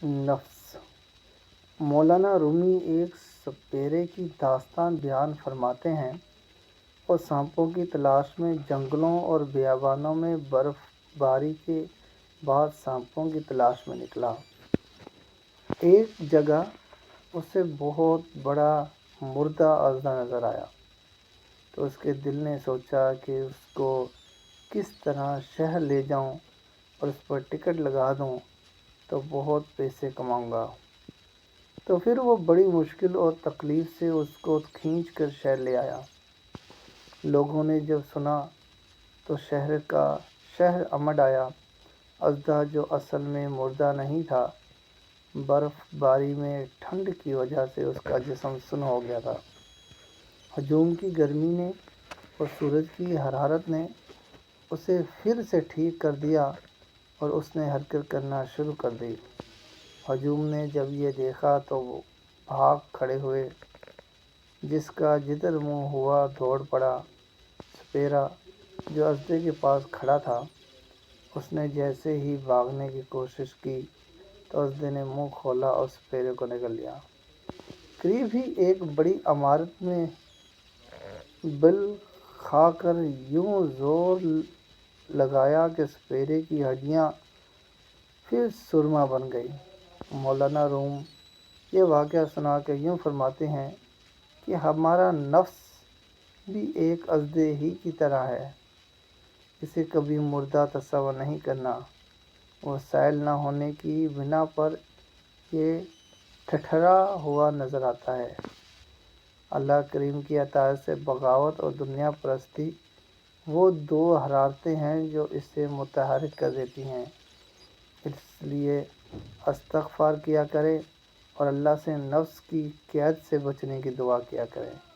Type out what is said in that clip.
نفس۔ مولانا رومی ایک سپیرے کی داستان بیان فرماتے ہیں۔ وہ سانپوں کی تلاش میں جنگلوں اور بیابانوں میں برف باری کے بعد سانپوں کی تلاش میں نکلا۔ ایک جگہ اسے بہت بڑا مردہ اژدھا نظر آیا تو اس کے دل نے سوچا کہ اس کو کس طرح شہر لے جاؤں اور اس پر ٹکٹ لگا دوں تو بہت پیسے کماؤں گا۔ تو پھر وہ بڑی مشکل اور تکلیف سے اس کو کھینچ کر شہر لے آیا۔ لوگوں نے جب سنا تو شہر امڈ آیا۔ اژدھا جو اصل میں مردہ نہیں تھا، برف باری میں ٹھنڈ کی وجہ سے اس کا جسم سن ہو گیا تھا۔ ہجوم کی گرمی نے اور سورج کی حرارت نے اسے پھر سے ٹھیک کر دیا اور اس نے حرکت کرنا شروع کر دی۔ ہجوم نے جب یہ دیکھا تو وہ بھاگ کھڑے ہوئے۔ جس کا جدھر منہ ہوا دوڑ پڑا۔ سپیرا جو اژدھے کے پاس کھڑا تھا، اس نے جیسے ہی بھاگنے کی کوشش کی تو اژدھے نے منہ کھولا اور سپیرے کو نگل لیا۔ قریب ہی ایک بڑی عمارت میں بل کھا کر یوں زور لگایا کہ سپیرے کی ہڈیاں پھر سرما بن گئیں۔ مولانا روم یہ واقعہ سنا کر یوں فرماتے ہیں کہ ہمارا نفس بھی ایک اژدھے ہی کی طرح ہے۔ اسے کبھی مردہ تصور نہیں کرنا۔ وسائل نہ ہونے کی بنا پر یہ ٹھٹھرا ہوا نظر آتا ہے۔ اللہ کریم کی اطاعت سے بغاوت اور دنیا پرستی وہ دو حرارتیں ہیں جو اسے متحرک کر دیتی ہیں۔ اس لیے استغفار کیا کریں اور اللہ سے نفس کی قید سے بچنے کی دعا کیا کریں۔